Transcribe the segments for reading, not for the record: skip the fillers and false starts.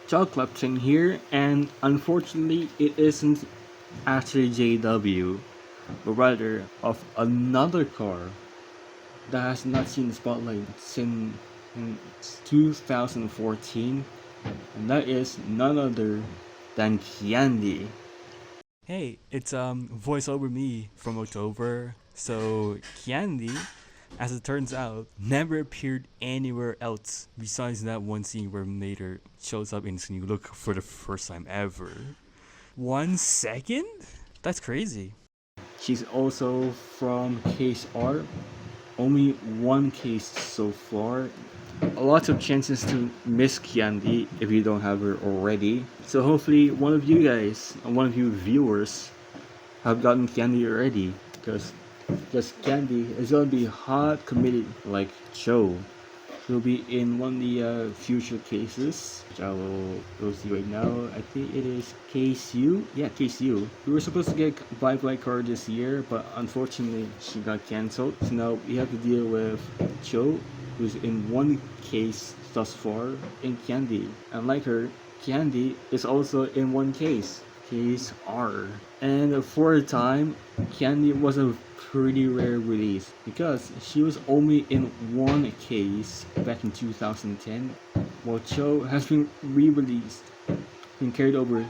chocolate thing here, and unfortunately, it isn't actually JW, but rather of another car that has not seen the spotlight since in 2014, and that is none other than Kyandee. Hey, it's voice over me from October. So Kyandee, as it turns out, never appeared anywhere else besides that one scene where Mater shows up in his new look for the first time ever. 1 second? That's crazy. She's also from Case R. Only one case so far. A lot of chances to miss Kyandee if you don't have her already. So hopefully one of you guys, one of you viewers, have gotten Kyandee already. Because Kyandee is gonna be hot committed like Joe. He'll be in one of the future cases, which I will go see right now. I think it is Case U. Yeah, Case U. We were supposed to get Bye card this year, but unfortunately she got cancelled. So now we have to deal with Joe, who's in one case thus far, in Kyandee. Unlike her, Kyandee is also in one case. Case R. And for a time, Kyandee was a pretty rare release because she was only in one case back in 2010, while Cho has been re-released and carried over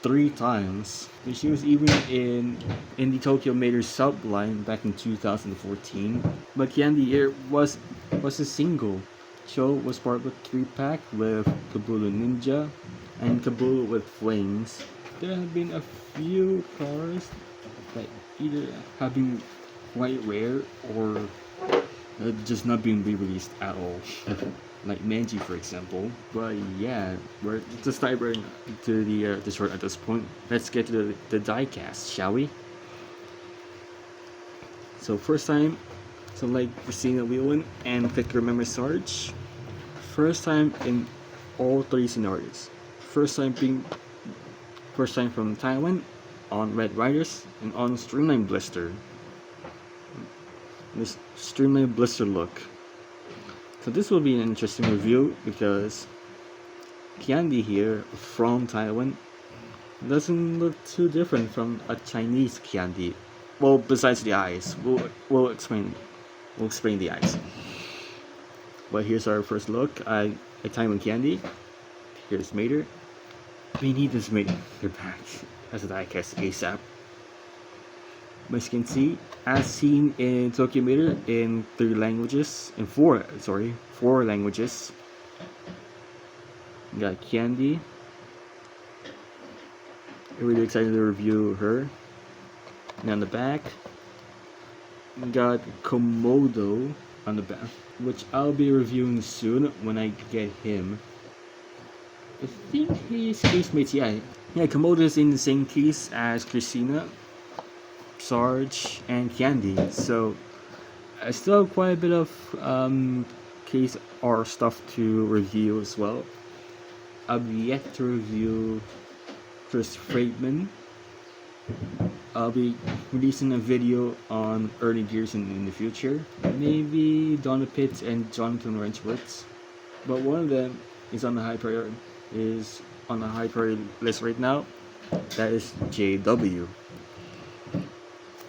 3 times. And she was even in the Tokyo Mater subline back in 2014. But Kyandee here was a single. Cho was part of a 3-pack with Kabulu Ninja and Kabulu with Flames. There have been a few cars that either have been quite rare or just not being re-released at all. Like Manji, for example. But yeah, we're just dive right to the short at this point. Let's get to the diecast, shall we? So first time, so like Christina Whelan and Click Remember Sarge. First time in all 3 scenarios. First time being First time from Thailand on Red Riders and on Streamline Blister. This Streamline Blister look. So this will be an interesting review because Kyandee here from Taiwan doesn't look too different from a Chinese Kyandee. Well, besides the eyes, we'll explain the eyes. But here's our first look at Taiwan Kyandee. Here's Mater. We need this Mater back as a diecast ASAP. As you can see, as seen in Tokyo Mater in 4 languages. We got Kyandee. I'm really excited to review her. And on the back, we got Komodo on the back, which I'll be reviewing soon when I get him. I think his casemates, yeah, Komodo is in the same case as Christina, Sarge, and Kyandee. So I still have quite a bit of case R stuff to review as well. I've yet to review Chris Freightman. I'll be releasing a video on early gears in the future. Maybe Donna Pitts and Jonathan Wrenchworth. But one of them is on the high priority list right now. That is JW.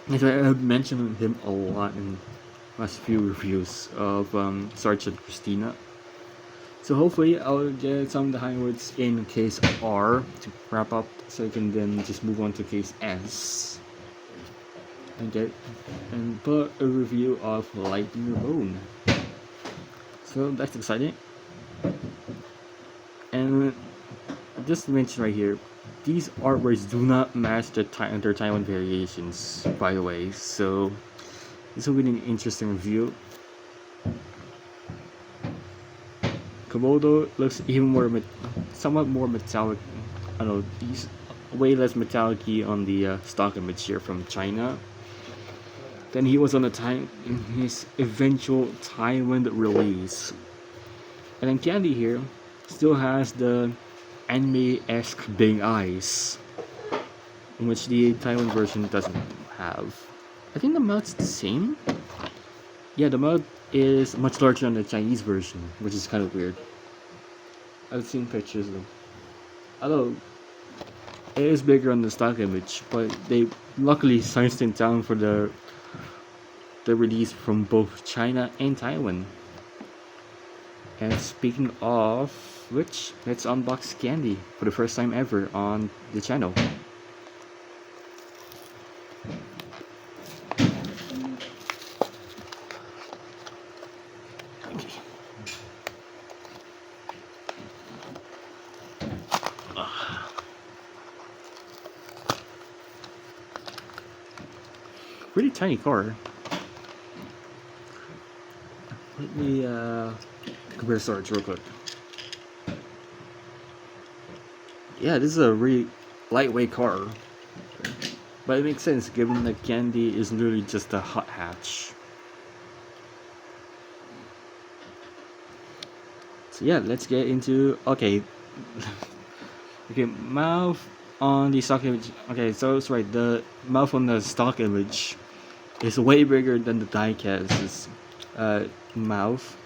I've mentioned him a lot in last few reviews of Sergeant Christina. So hopefully I'll get some of the highlights in case R to wrap up, so I can then just move on to case S and put a review of Light in Your Bone. So that's exciting. And just to mention right here, these artworks do not match their Taiwan variations, by the way. So this will be an interesting review. Komodo looks even more, somewhat more metallic. I don't know, he's way less metallic-y on the stock image here from China than he was on in his eventual Taiwan release. And then Kyandee here still has the anime-esque big eyes, in which the Taiwan version doesn't have. I think the mouth's the same. Yeah, the mouth is much larger on the Chinese version, which is kind of weird. I've seen pictures though. Although it is bigger on the stock image, but they luckily sized it down for the release from both China and Taiwan. And speaking of which, let's unbox Kyandee for the first time ever on the channel. Pretty tiny car. Let me compare storage real quick. Yeah, this is a really lightweight car, but it makes sense given that Kyandee is literally just a hot hatch. So yeah, let's get into okay. Okay, mouth on the stock image. Okay, so it's right. The mouth on the stock image is way bigger than the diecast's mouth.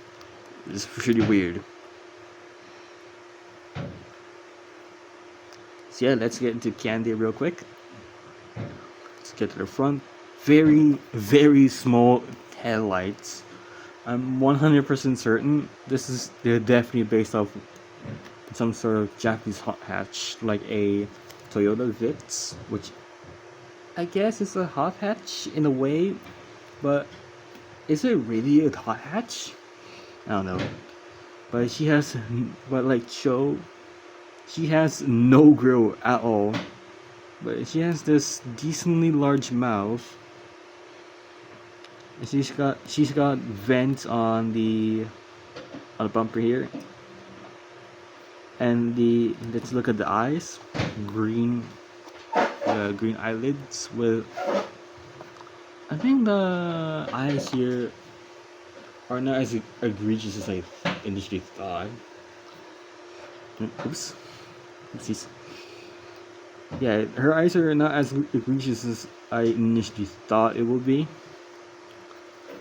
It's pretty weird. So yeah, let's get into Kyandee real quick. Let's get to the front. Very, very small headlights. I'm 100% certain they're definitely based off some sort of Japanese hot hatch, like a Toyota Vitz, which I guess is a hot hatch in a way, but is it really a hot hatch? I don't know. But she has no grill at all. But she has this decently large mouth. And she's got vents on the bumper here. And let's look at the eyes. Green eyelids with, I think the eyes here are not as egregious as I initially thought. Oops. Oopsies. Yeah, her eyes are not as egregious as I initially thought it would be.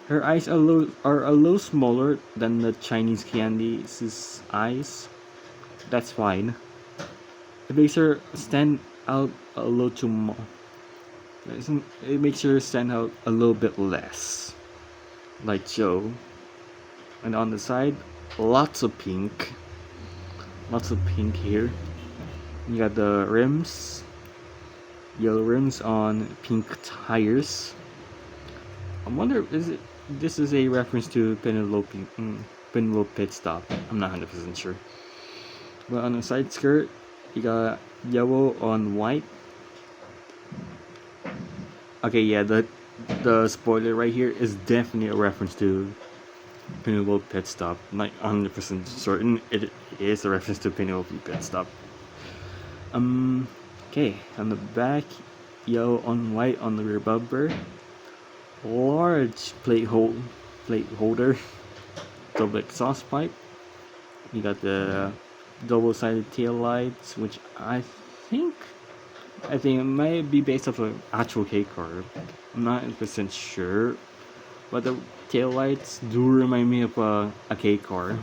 Her eyes are a little smaller than the Chinese Kyandee's eyes. That's fine. It makes her stand out a little too more. It makes her stand out a little bit less, like Joe. And on the side, lots of pink here. You got the rims, yellow rims on pink tires. I wonder, this is a reference to Penelope Pit Stop? I'm not 100% sure. But on the side skirt, you got yellow on white. Okay, yeah, the spoiler right here is definitely a reference to Penelope Pit Stop. I'm not 100% certain it is a reference to Penelope Pit Stop. Okay, on the back, yellow on white on the rear bumper. Large plate holder, double exhaust pipe. You got the double-sided tail lights, which I think it might be based off an actual K car. I'm not 100% sure, but the tail lights do remind me of a K car.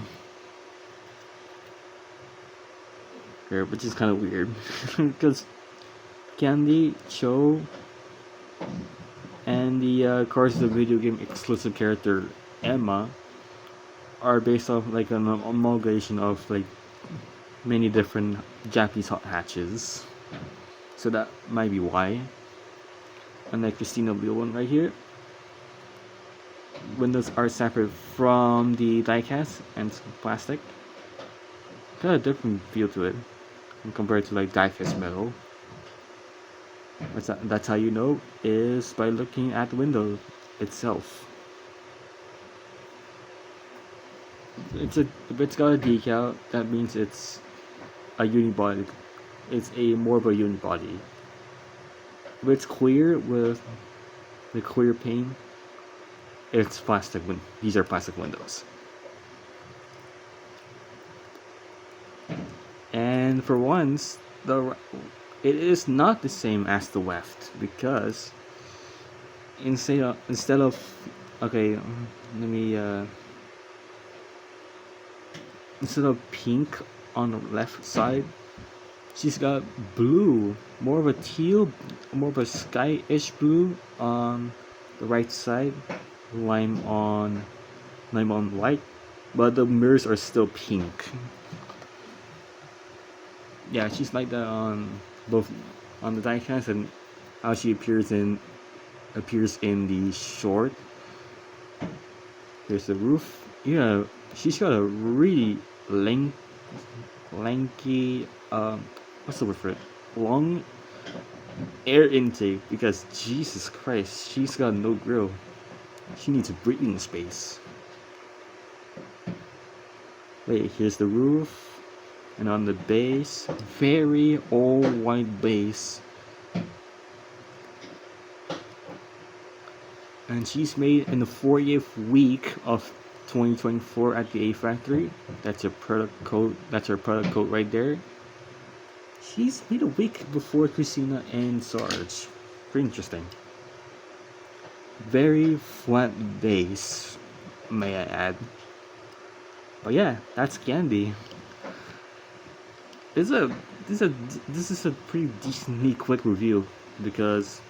Here, which is kind of weird because Kyandee, Cho, and the Cars the video game exclusive character Emma are based off like an amalgamation of like many different Japanese hot hatches, so that might be why. And like Christina Blue one right here, windows are separate from the diecast and plastic. Kind of different feel to it compared to like diecast metal. That's how you know is by looking at the window itself. If it's got a decal, that means it's a unibody. It's more of a unibody. If it's clear with the clear paint, it's plastic. These are plastic windows. And for once, it is not the same as the left, because instead of okay, let me instead of pink on the left side, She's got blue, more of a teal, more of a sky-ish blue on the right side, lime on white, but the mirrors are still pink. Yeah, she's like that on both on the diecast and how she appears in the short. There's the roof. Yeah, she's got a really lanky what's the word for it? Long air intake because Jesus Christ, she's got no grill. She needs a breathing space. Wait, here's the roof. And on the base, very all white base. And she's made in the 40th week of 2024 at the A Factory. That's her product code. That's her product code right there. She's made a week before Christina and Sarge. Pretty interesting. Very flat base, may I add. But yeah, that's Kyandee. This is a pretty decently quick review because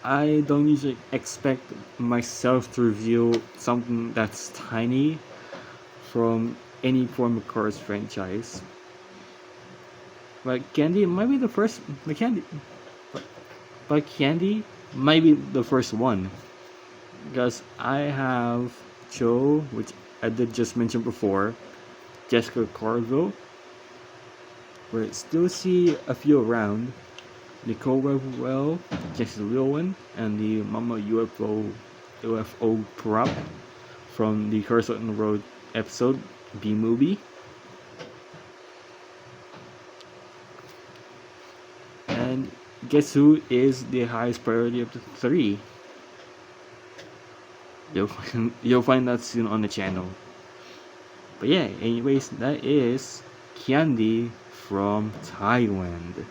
I don't usually expect myself to review something that's tiny from any form of Cars franchise. But Kyandee might be the first. But Kyandee might be the first one because I have Joe, which I did just mention before, Jessica Carville. We still see a few around. Nicole Revwell, Jessica Lewin, and the Mama UFO prop from the Curse on the Road episode B-movie. And guess who is the highest priority of the three? You'll find that soon on the channel. But yeah, anyways, that is Kyandee from Thailand.